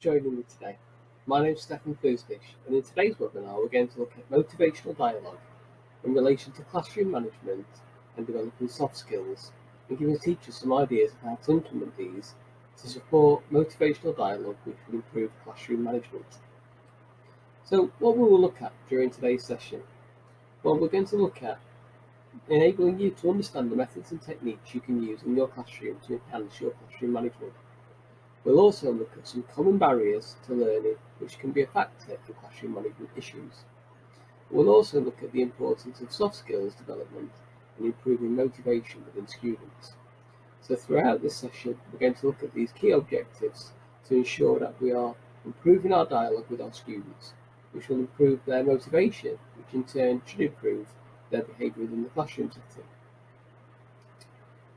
joining me today. My name is Stefan Fusenich, and in today's webinar we're going to look at motivational dialogue in relation to classroom management and developing soft skills, and giving teachers some ideas of how to implement these to support motivational dialogue which will improve classroom management. So what we will look at during today's session? Well, we're going to look at enabling you to understand the methods and techniques you can use in your classroom to enhance your classroom management. We'll also look at some common barriers to learning which can be a factor in classroom management issues. We'll also look at the importance of soft skills development and improving motivation within students. So throughout this session, we're going to look at these key objectives to ensure that we are improving our dialogue with our students, which will improve their motivation, which in turn should improve their behaviour within the classroom setting.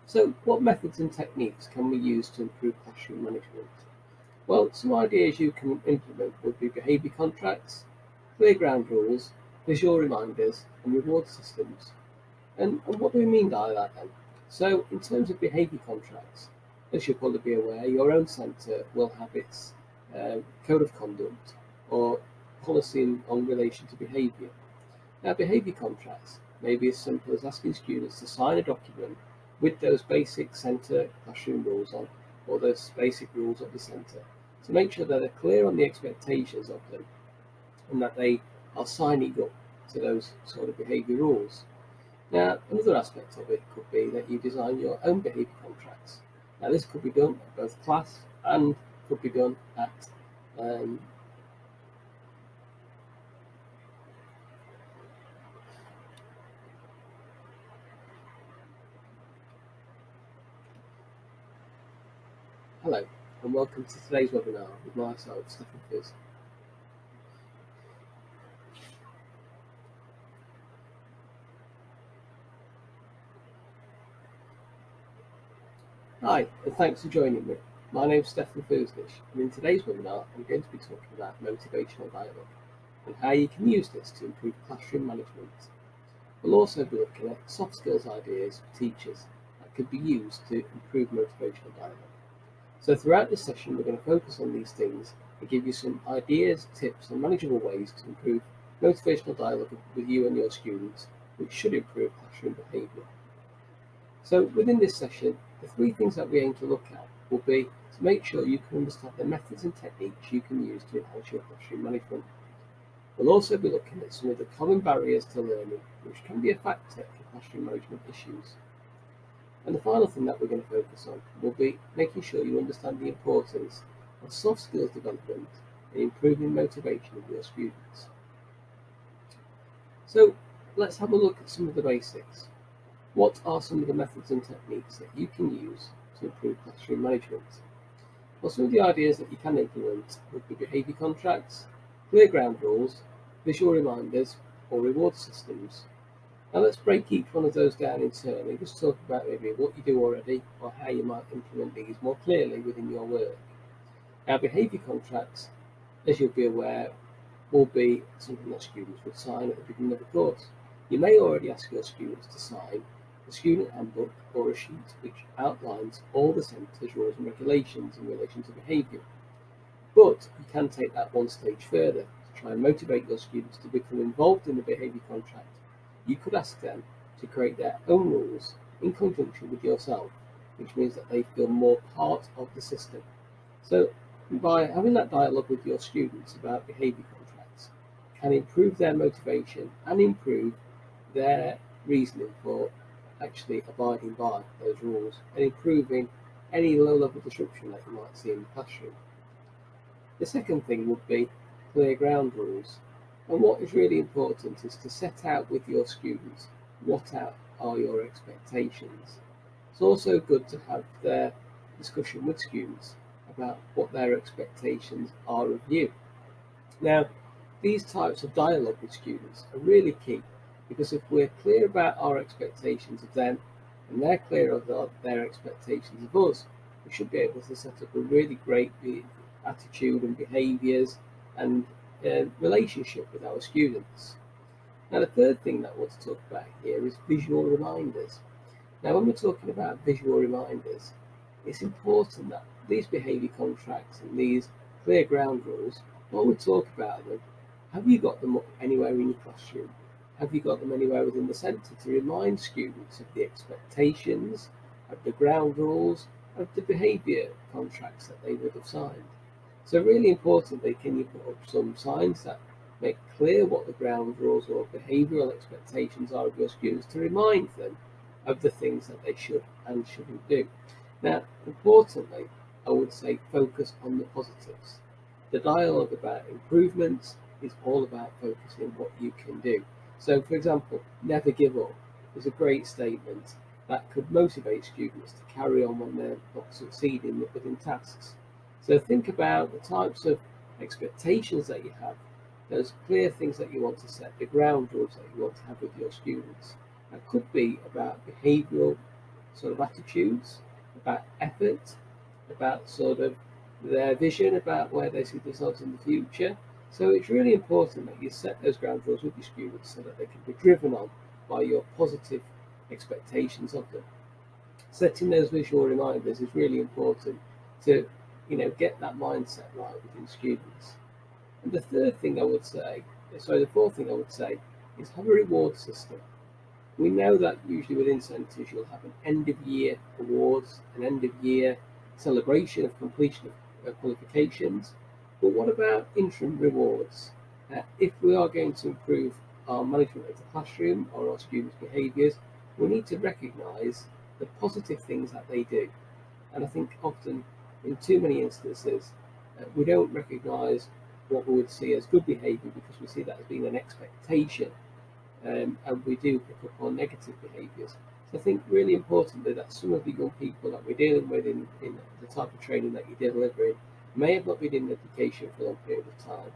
So what methods and techniques can we use to improve classroom management? Well, some ideas you can implement would be behaviour contracts, clear ground rules, visual reminders and reward systems. And what do we mean by that then? So in terms of behaviour contracts, as you'll probably be aware, your own centre will have its code of conduct or policy on relation to behaviour. Now, behaviour contracts may be as simple as asking students to sign a document with those basic centre classroom rules on, or those basic rules of the centre, to make sure that they're clear on the expectations of them and that they are signing up to those sort of behaviour rules. Now, another aspect of it could be that you design your own behaviour contracts. Now, this could be done at both class and could be done at Hello, and welcome to today's webinar with myself, Stefan Fusenich. Hi, and thanks for joining me. My name is Stefan Fusenich, and in today's webinar, I'm going to be talking about motivational dialogue and how you can use this to improve classroom management. We'll also be looking at soft skills ideas for teachers that could be used to improve motivational dialogue. So throughout this session, we're going to focus on these things and give you some ideas, tips, and manageable ways to improve motivational dialogue with you and your students, which should improve classroom behaviour. So within this session, the three things that we aim to look at will be to make sure you can understand the methods and techniques you can use to enhance your classroom management. We'll also be looking at some of the common barriers to learning, which can be a factor in classroom management issues. And the final thing that we're going to focus on will be making sure you understand the importance of soft skills development and improving motivation of your students. So let's have a look at some of the basics. What are some of the methods and techniques that you can use to improve classroom management? Well, some of the ideas that you can implement would be behaviour contracts, clear ground rules, visual reminders or reward systems. Now let's break each one of those down in turn and just talk about maybe what you do already or how you might implement these more clearly within your work. Now, behaviour contracts, as you'll be aware, will be something that students would sign at the beginning of the course. You may already ask your students to sign a student handbook or a sheet which outlines all the centre's rules and regulations in relation to behaviour. But you can take that one stage further to try and motivate your students to become involved in the behaviour contract. You could ask them to create their own rules in conjunction with yourself, which means that they feel more part of the system. So by having that dialogue with your students about behaviour contracts can improve their motivation and improve their reasoning for actually abiding by those rules and improving any low-level disruption that you might see in the classroom. The second thing would be clear ground rules. And what is really important is to set out with your students what are your expectations. It's also good to have their discussion with students about what their expectations are of you. Now, these types of dialogue with students are really key because if we're clear about our expectations of them and they're clear of their expectations of us, we should be able to set up a really great attitude and behaviours and relationship with our students. Now, the third thing that I want to talk about here is visual reminders. Now, when we're talking about visual reminders, it's important that these behaviour contracts and these clear ground rules, while we talk about them, have you got them anywhere in your classroom? Have you got them anywhere within the centre to remind students of the expectations, of the ground rules, of the behaviour contracts that they would have signed? So really importantly, can you put up some signs that make clear what the ground rules or behavioural expectations are of your students to remind them of the things that they should and shouldn't do? Now, importantly, I would say focus on the positives. The dialogue about improvements is all about focusing on what you can do. So, for example, never give up is a great statement that could motivate students to carry on when they're not succeeding within tasks. So think about the types of expectations that you have, those clear things that you want to set, the ground rules that you want to have with your students. That could be about behavioural sort of attitudes, about effort, about sort of their vision, about where they see themselves in the future. So it's really important that you set those ground rules with your students so that they can be driven on by your positive expectations of them. Setting those visual reminders is really important to get that mindset right within students. And the fourth thing I would say is have a reward system. We know that usually within centres you'll have an end of year awards, an end of year celebration of completion of qualifications, but what about interim rewards? If we are going to improve our management of the classroom or our students' behaviours, we need to recognise the positive things that they do. And I think often, in too many instances, we don't recognise what we would see as good behaviour because we see that as being an expectation, and we do pick up on negative behaviours. So I think really importantly that some of the young people that we're dealing with in the type of training that you're delivering may have not been in education for a long period of time,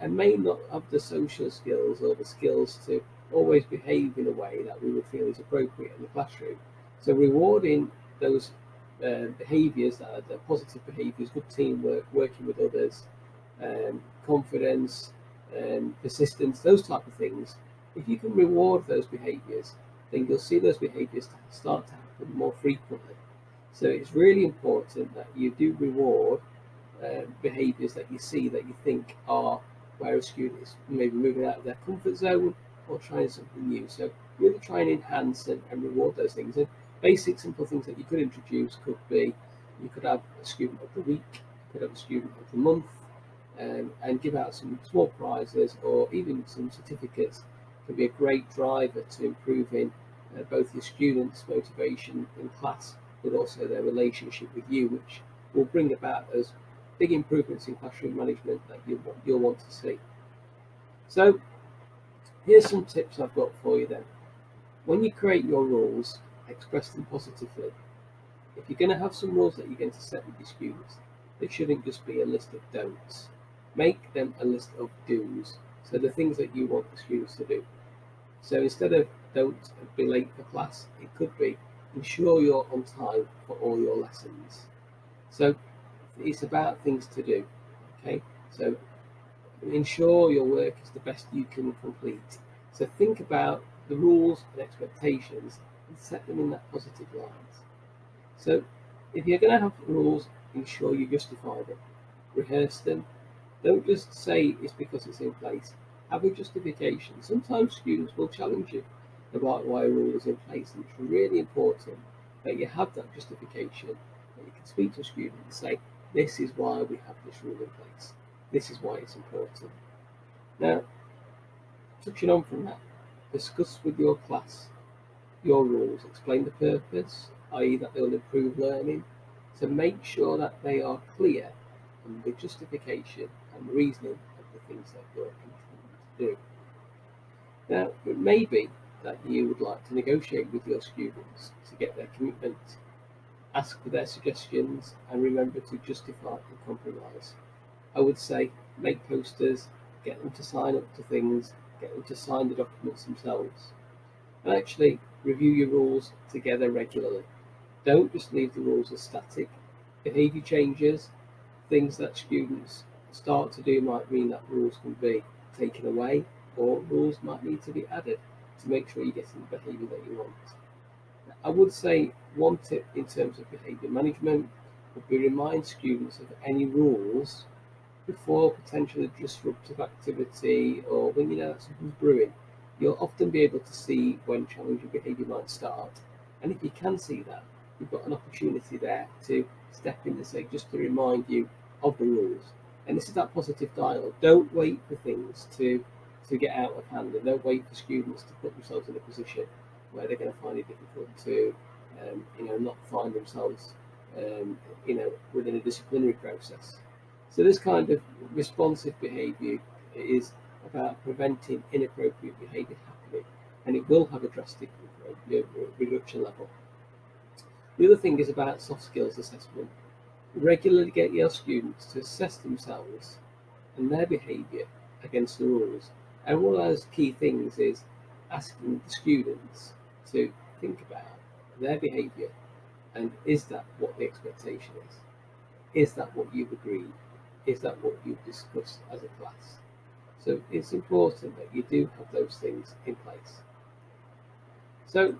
and may not have the social skills or the skills to always behave in a way that we would feel is appropriate in the classroom. So rewarding those behaviours that are the positive behaviours, good teamwork, working with others, confidence, persistence, those type of things. If you can reward those behaviours, then you'll see those behaviours start to happen more frequently. So it's really important that you do reward behaviours that you see that you think are where a student is maybe moving out of their comfort zone or trying something new. So really try and enhance and reward those things. And basic simple things that you could introduce could be, you could have a student of the week, you could have a student of the month, and give out some small prizes or even some certificates. Can be a great driver to improving both your students' motivation in class, but also their relationship with you, which will bring about those big improvements in classroom management that you'll want to see. So here's some tips I've got for you then. When you create your rules, express them positively. If you're going to have some rules that you're going to set with your students, they shouldn't just be a list of don'ts. Make them a list of do's. So the things that you want the students to do. So instead of don't be late for class, it could be ensure you're on time for all your lessons. So it's about things to do. Okay, so ensure your work is the best you can complete. So think about the rules and expectations and set them in that positive light. So if you're going to have rules, ensure you justify them, rehearse them. Don't just say it's because it's in place. Have a justification. Sometimes students will challenge you about why a rule is in place, and it's really important that you have that justification, that you can speak to a student and say, this is why we have this rule in place. This is why it's important. Now, touching on from that, discuss with your class your rules. Explain the purpose, i.e. that they'll improve learning. So make sure that they are clear on the justification and reasoning of the things that you're intending to do. Now, it may be that you would like to negotiate with your students to get their commitment, ask for their suggestions, and remember to justify and compromise. I would say make posters, get them to sign up to things, get them to sign the documents themselves, and actually review your rules together regularly. Don't just leave the rules as static. Behaviour changes, things that students start to do might mean that rules can be taken away, or rules might need to be added to make sure you're getting the behaviour that you want. I would say one tip in terms of behaviour management would be remind students of any rules before potentially disruptive activity, or when you know that something's brewing, you'll often be able to see when challenging behaviour might start. And if you can see that, you've got an opportunity there to step in and say, just to remind you of the rules. And this is that positive dialogue. Don't wait for things to get out of hand, and don't wait for students to put themselves in a position where they're going to find it difficult to, not find themselves, within a disciplinary process. So this kind of responsive behaviour is about preventing inappropriate behaviour happening, and it will have a drastic reduction level. The other thing is about soft skills assessment. Regularly get your students to assess themselves and their behaviour against the rules. And one of those key things is asking the students to think about their behaviour, and is that what the expectation is? Is that what you've agreed? Is that what you've discussed as a class? So it's important that you do have those things in place. So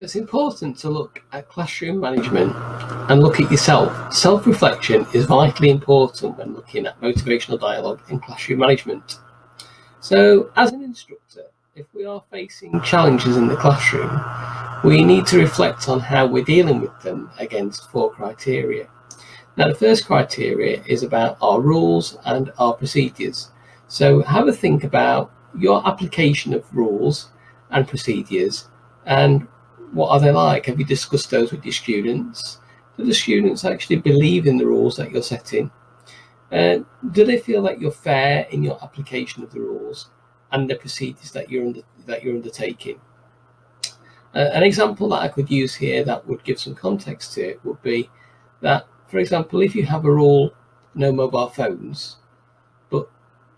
it's important to look at classroom management and look at yourself. Self-reflection is vitally important when looking at motivational dialogue and classroom management. So as an instructor, if we are facing challenges in the classroom, we need to reflect on how we're dealing with them against 4 criteria. Now, the first criteria is about our rules and our procedures. So have a think about your application of rules and procedures, and what are they like? Have you discussed those with your students? Do the students actually believe in the rules that you're setting? Do they feel that you're fair in your application of the rules and the procedures that you're undertaking? An example that I could use here that would give some context to it would be that, for example, if you have a rule, no mobile phones, but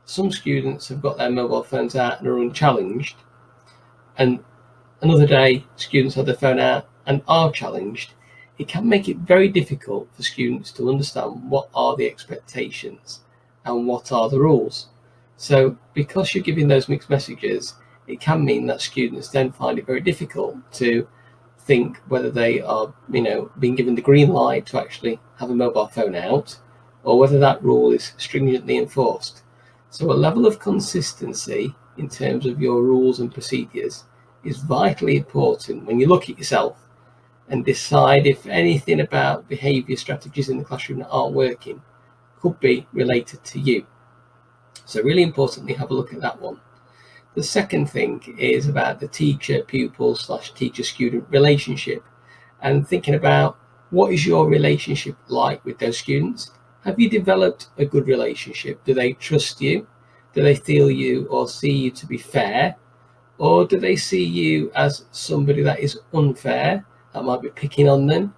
some students have got their mobile phones out and are unchallenged, and another day students have their phone out and are challenged, it can make it very difficult for students to understand what are the expectations and what are the rules. So because you're giving those mixed messages, it can mean that students then find it very difficult to think whether they are, being given the green light to actually have a mobile phone out, or whether that rule is stringently enforced. So a level of consistency in terms of your rules and procedures is vitally important when you look at yourself and decide if anything about behaviour strategies in the classroom that aren't working could be related to you. So really importantly, have a look at that one. The second thing is about the teacher-pupil/teacher-student relationship, and thinking about what is your relationship like with those students. Have you developed a good relationship? Do they trust you? Do they feel you or see you to be fair? Or do they see you as somebody that is unfair, that might be picking on them?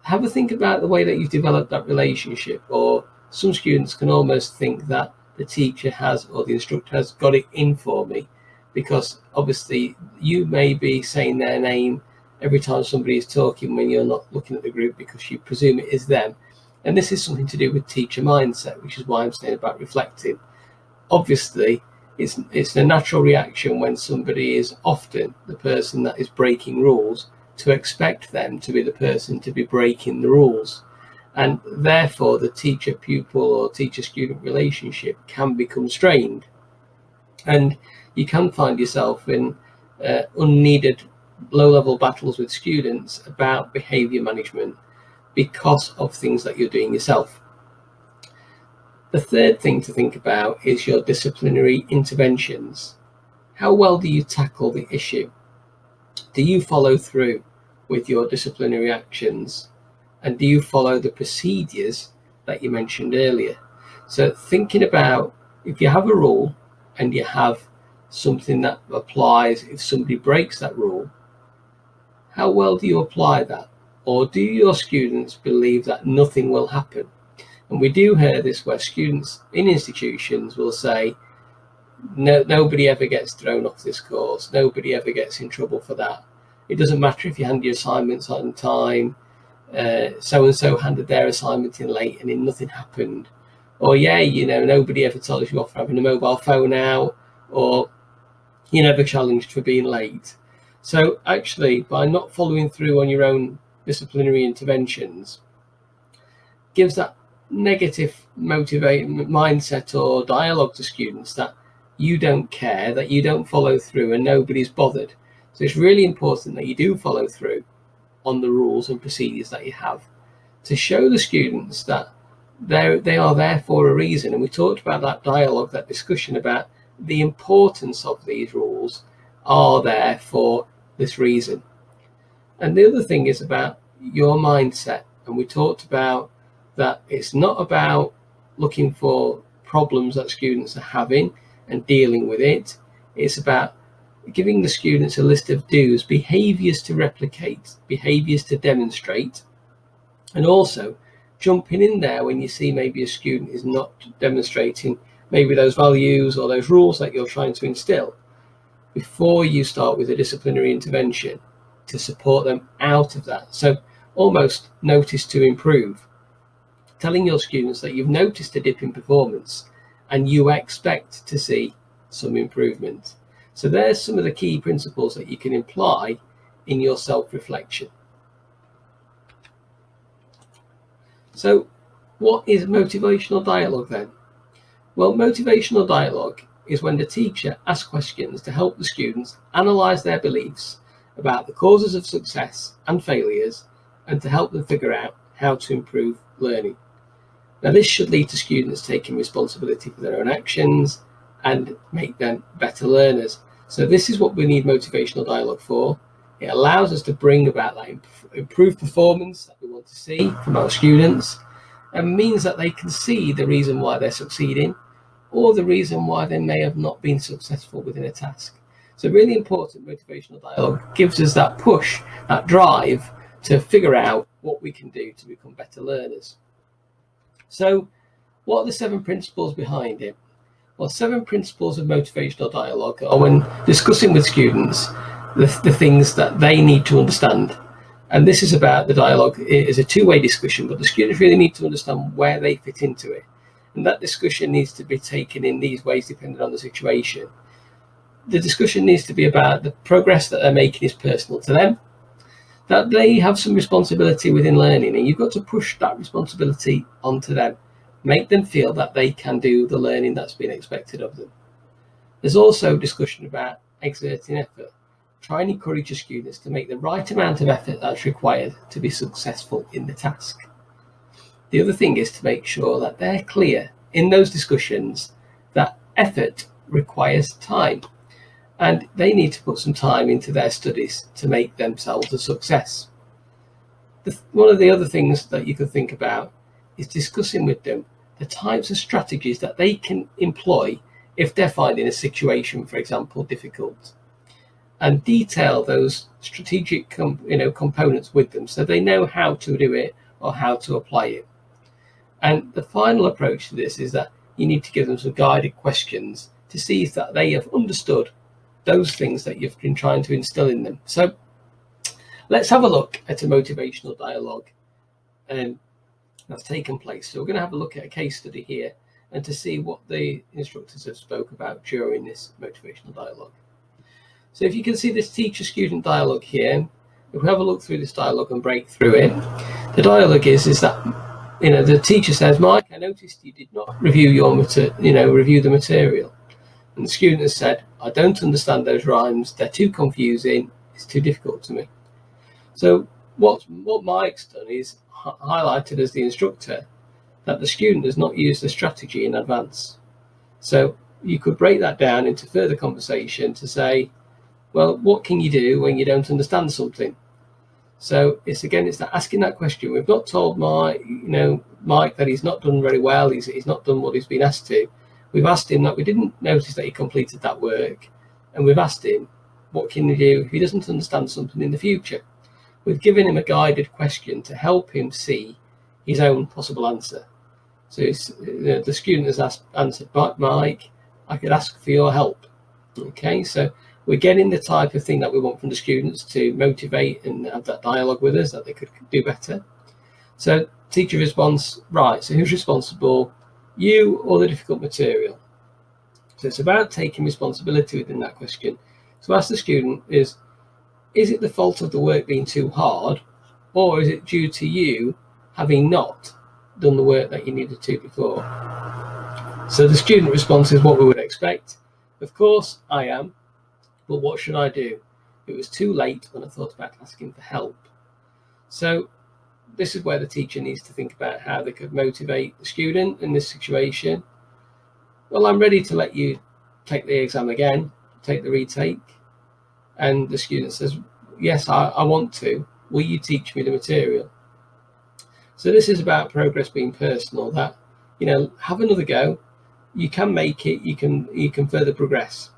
Have a think about the way that you've developed that relationship. Or some students can almost think that the teacher has, or the instructor has, got it in for me, because obviously you may be saying their name every time somebody is talking when you're not looking at the group, because you presume it is them. And this is something to do with teacher mindset, which is why I'm saying about reflecting. Obviously, it's a natural reaction when somebody is often the person that is breaking rules to expect them to be the person to be breaking the rules. And therefore, the teacher-pupil or teacher-student relationship can become strained. And you can find yourself in unneeded low-level battles with students about behaviour management because of things that you're doing yourself. The third thing to think about is your disciplinary interventions. How well do you tackle the issue? Do you follow through with your disciplinary actions? And do you follow the procedures that you mentioned earlier? So thinking about, if you have a rule and you have something that applies if somebody breaks that rule, how well do you apply that? Or do your students believe that nothing will happen? And we do hear this where students in institutions will say, no, nobody ever gets thrown off this course, nobody ever gets in trouble for that. It doesn't matter if you hand your assignments on time, so-and-so handed their assignment in late and then nothing happened. Or nobody ever tells you off for having a mobile phone out, or you're never challenged for being late. So actually, by not following through on your own disciplinary interventions, gives that negative mindset or dialogue to students that you don't care, that you don't follow through, and nobody's bothered. So it's really important that you do follow through on the rules and procedures that you have, to show the students that they are there for a reason. And we talked about that dialogue, that discussion about the importance of these rules are there for this reason. And the other thing is about your mindset. And we talked about that it's not about looking for problems that students are having and dealing with it. It's about giving the students a list of do's, behaviours to replicate, behaviours to demonstrate, and also jumping in there when you see maybe a student is not demonstrating maybe those values or those rules that you're trying to instill, before you start with a disciplinary intervention to support them out of that. So almost notice to improve, telling your students that you've noticed a dip in performance and you expect to see some improvement. So there's some of the key principles that you can apply in your self-reflection. So what is motivational dialogue then? Well, motivational dialogue is when the teacher asks questions to help the students analyse their beliefs about the causes of success and failures, and to help them figure out how to improve learning. Now, this should lead to students taking responsibility for their own actions and make them better learners. So this is what we need motivational dialogue for. It allows us to bring about that improved performance that we want to see from our students, and means that they can see the reason why they're succeeding or the reason why they may have not been successful within a task. So really important motivational dialogue gives us that push, that drive to figure out what we can do to become better learners. So what are the 7 principles behind it? Well, 7 principles of motivational dialogue are when discussing with students the things that they need to understand. And this is about the dialogue is a two-way discussion, but the students really need to understand where they fit into it. And that discussion needs to be taken in these ways depending on the situation. The discussion needs to be about the progress that they're making is personal to them, that they have some responsibility within learning, and you've got to push that responsibility onto them. Make them feel that they can do the learning that's been expected of them. There's also discussion about exerting effort. Try and encourage your students to make the right amount of effort that's required to be successful in the task. The other thing is to make sure that they're clear in those discussions that effort requires time, and they need to put some time into their studies to make themselves a success. One of the other things that you could think about is discussing with them the types of strategies that they can employ if they're finding a situation, for example, difficult, and detail those strategic components with them so they know how to do it or how to apply it. And the final approach to this is that you need to give them some guided questions to see if that they have understood those things that you've been trying to instill in them. So let's have a look at a motivational dialogue that's taken place. So we're going to have a look at a case study here and to see what the instructors have spoke about during this motivational dialogue. So if you can see this teacher-student dialogue here, if we have a look through this dialogue and break through it, the dialogue is that the teacher says, "Mike, I noticed you did not review review the material." And the student has said, "I don't understand those rhymes. They're too confusing. It's too difficult to me." So what Mike's done is highlighted as the instructor that the student has not used the strategy in advance. So you could break that down into further conversation to say, well, what can you do when you don't understand something? So it's that asking that question. We've not told Mike that he's not done very well. He's not done what he's been asked to. We've asked him that we didn't notice that he completed that work, and we've asked him what can he do if he doesn't understand something in the future. We've given him a guided question to help him see his own possible answer. So the student has answered, "Mike, I could ask for your help." Okay, so we're getting the type of thing that we want from the students to motivate and have that dialogue with us that they could do better. So teacher response, right, so who's responsible, you or the difficult material? So it's about taking responsibility within that question. So ask the student is it the fault of the work being too hard, or is it due to you having not done the work that you needed to before. So the student response is what we would expect. Of course, I am, but what should I do? It was too late when I thought about asking for help. So this is where the teacher needs to think about how they could motivate the student in this situation. Well, I'm ready to let you take the exam again, take the retake. And the student says, yes, I want to. Will you teach me the material? So this is about progress being personal, that, have another go. You can make it, you can further progress.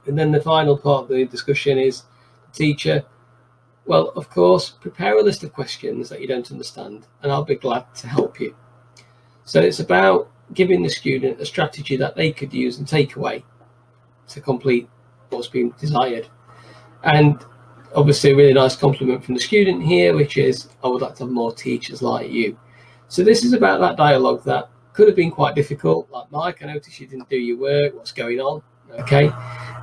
And then the final part of the discussion is the teacher, well, of course, prepare a list of questions that you don't understand, and I'll be glad to help you. So it's about giving the student a strategy that they could use and take away to complete what's been desired. And obviously a really nice compliment from the student here, which is, I would like to have more teachers like you. So this is about that dialogue that could have been quite difficult. Like, Mike, I noticed you didn't do your work. What's going on? Okay.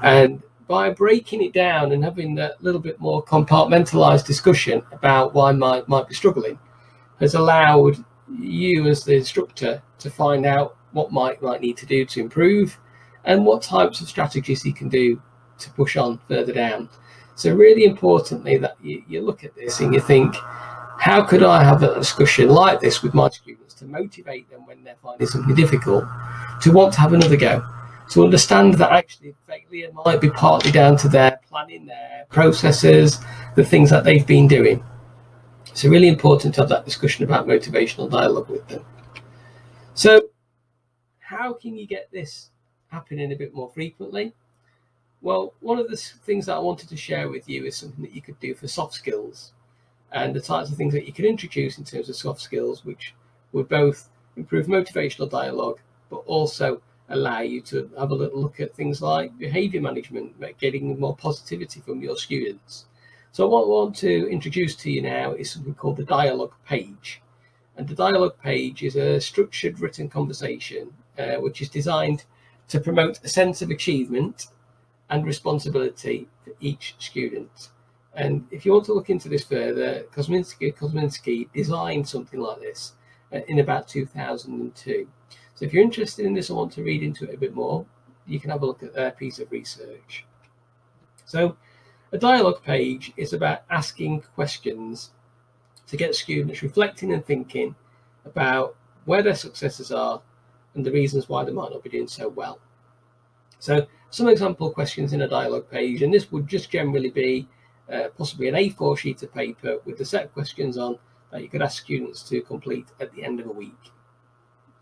And by breaking it down and having that little bit more compartmentalized discussion about why Mike might be struggling has allowed you as the instructor to find out what Mike might need to do to improve and what types of strategies he can do to push on further down. So really importantly that you look at this and you think, how could I have a discussion like this with my students to motivate them when they're finding something difficult to want to have another go, to understand that actually failure might be partly down to their planning, their processes, the things that they've been doing. It's really important to have that discussion about motivational dialogue with them. So how can you get this happening a bit more frequently? Well, one of the things that I wanted to share with you is something that you could do for soft skills, and the types of things that you could introduce in terms of soft skills, which would both improve motivational dialogue, but also allow you to have a little look at things like behavior management, getting more positivity from your students. So what I want to introduce to you now is something called the dialogue page. And the dialogue page is a structured written conversation, which is designed to promote a sense of achievement and responsibility for each student. And if you want to look into this further, Kosminski designed something like this in about 2002. So if you're interested in this or want to read into it a bit more, you can have a look at their piece of research. So a dialogue page is about asking questions to get students reflecting and thinking about where their successes are and the reasons why they might not be doing so well. So some example questions in a dialogue page, and this would just generally be possibly an A4 sheet of paper with a set of questions on that you could ask students to complete at the end of a week.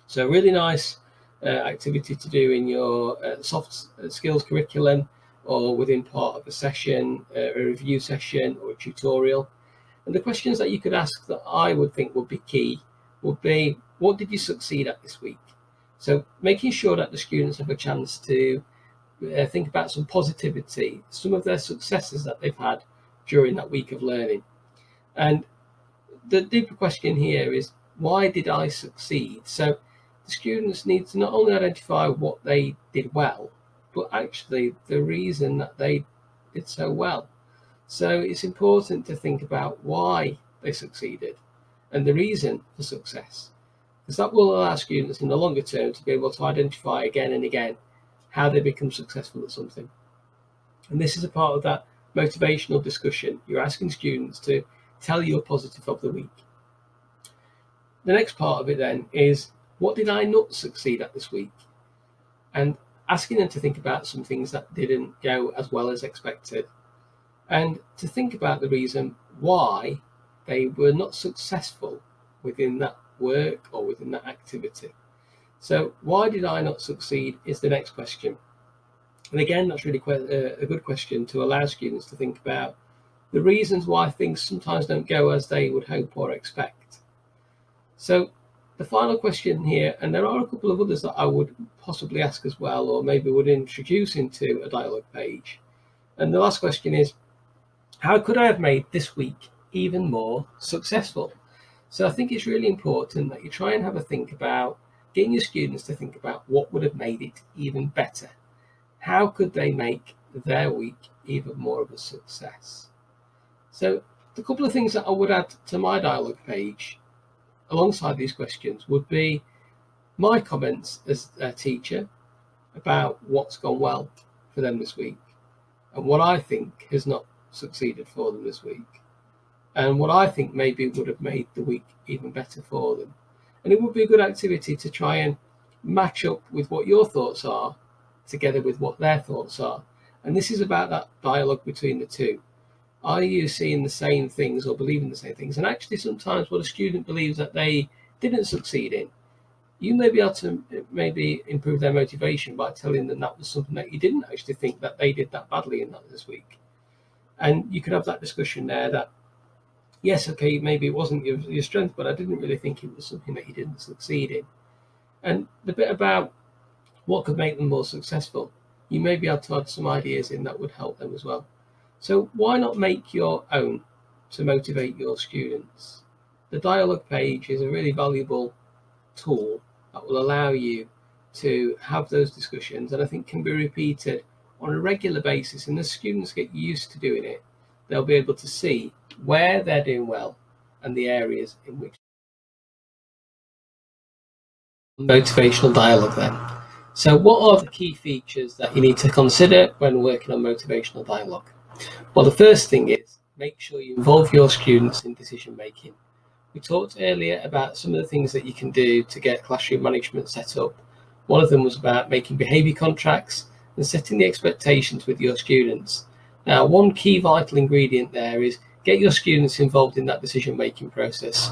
So a really nice activity to do in your soft skills curriculum, or within part of a session, a review session or a tutorial. And the questions that you could ask that I would think would be key would be, what did you succeed at this week? So making sure that the students have a chance to think about some positivity, some of their successes that they've had during that week of learning. And the deeper question here is, why did I succeed? So the students need to not only identify what they did well, but actually the reason that they did so well. So it's important to think about why they succeeded and the reason for success, because that will allow students in the longer term to be able to identify again and again how they become successful at something. And this is a part of that motivational discussion. You're asking students to tell you a positive of the week. The next part of it then is, what did I not succeed at this week? And asking them to think about some things that didn't go as well as expected, and to think about the reason why they were not successful within that work or within that activity. So why did I not succeed is the next question. And again, that's really quite a good question to allow students to think about the reasons why things sometimes don't go as they would hope or expect. So the final question here, and there are a couple of others that I would possibly ask as well, or maybe would introduce into a dialogue page. And the last question is, how could I have made this week even more successful? So I think it's really important that you try and have a think about getting your students to think about what would have made it even better. How could they make their week even more of a success? So the couple of things that I would add to my dialogue page alongside these questions would be my comments as a teacher about what's gone well for them this week and what I think has not succeeded for them this week and what I think maybe would have made the week even better for them. And it would be a good activity to try and match up with what your thoughts are together with what their thoughts are. And this is about that dialogue between the two. Are you seeing the same things or believing the same things? And actually, sometimes what a student believes that they didn't succeed in, you may be able to maybe improve their motivation by telling them that was something that you didn't actually think that they did that badly in that this week. And you could have that discussion there that, yes, okay, maybe it wasn't your strength, but I didn't really think it was something that you didn't succeed in. And the bit about what could make them more successful, you may be able to add some ideas in that would help them as well. So why not make your own to motivate your students? The dialogue page is a really valuable tool that will allow you to have those discussions, and I think can be repeated on a regular basis. And as students get used to doing it, they'll be able to see where they're doing well and the areas in which. Motivational dialogue then. So what are the key features that you need to consider when working on motivational dialogue? Well, the first thing is make sure you involve your students in decision making. We talked earlier about some of the things that you can do to get classroom management set up. One of them was about making behaviour contracts and setting the expectations with your students. Now, one key vital ingredient there is get your students involved in that decision-making process.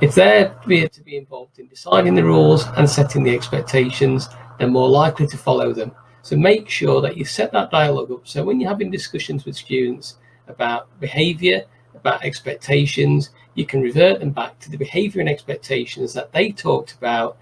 If they're to be involved in deciding the rules and setting the expectations, they're more likely to follow them. So make sure that you set that dialogue up. So when you're having discussions with students about behaviour, about expectations, you can revert them back to the behaviour and expectations that they talked about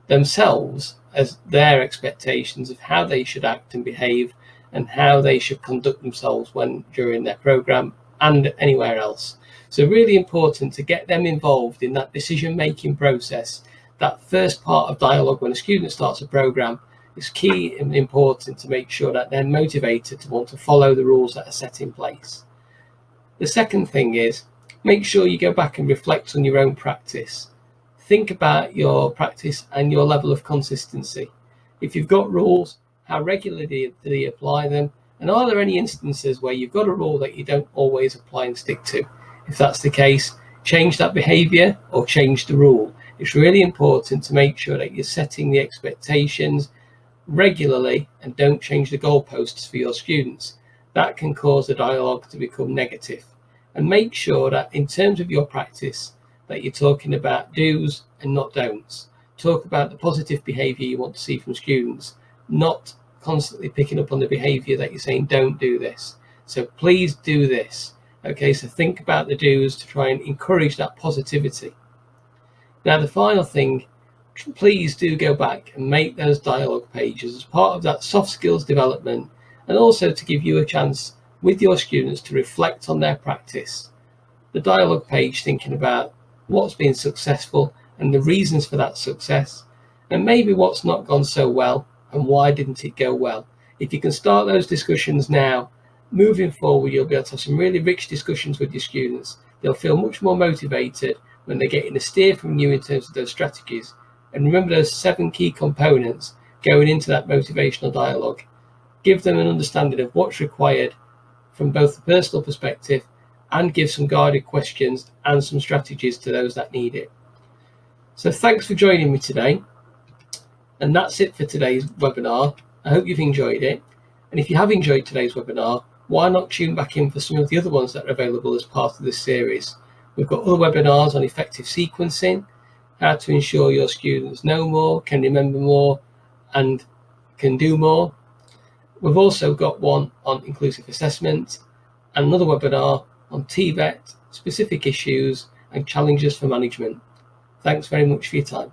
themselves as their expectations of how they should act and behave and how they should conduct themselves during their programme and anywhere else. So really important to get them involved in that decision-making process. That first part of dialogue when a student starts a programme is key and important to make sure that they're motivated to want to follow the rules that are set in place. The second thing is make sure you go back and reflect on your own practice. Think about your practice and your level of consistency. If you've got rules, how regularly do you apply them? And are there any instances where you've got a rule that you don't always apply and stick to? If that's the case, change that behaviour or change the rule. It's really important to make sure that you're setting the expectations regularly and don't change the goalposts for your students. That can cause the dialogue to become negative. And make sure that in terms of your practice that you're talking about do's and not don'ts. Talk about the positive behaviour you want to see from students, not constantly picking up on the behaviour that you're saying don't do this. So please do this. Okay, so think about the do's to try and encourage that positivity. Now the final thing, please do go back and make those dialogue pages as part of that soft skills development, and also to give you a chance with your students to reflect on their practice. The dialogue page thinking about what's been successful and the reasons for that success, and maybe what's not gone so well and why didn't it go well. If you can start those discussions now, moving forward you'll be able to have some really rich discussions with your students. They'll feel much more motivated when they're getting a steer from you in terms of those strategies. And remember those 7 key components going into that motivational dialogue. Give them an understanding of what's required from both the personal perspective and give some guided questions and some strategies to those that need it. So thanks for joining me today. And that's it for today's webinar. I hope you've enjoyed it. And if you have enjoyed today's webinar, why not tune back in for some of the other ones that are available as part of this series. We've got other webinars on effective sequencing, how to ensure your students know more, can remember more, and can do more. We've also got one on inclusive assessment and another webinar on TVET, specific issues and challenges for management. Thanks very much for your time.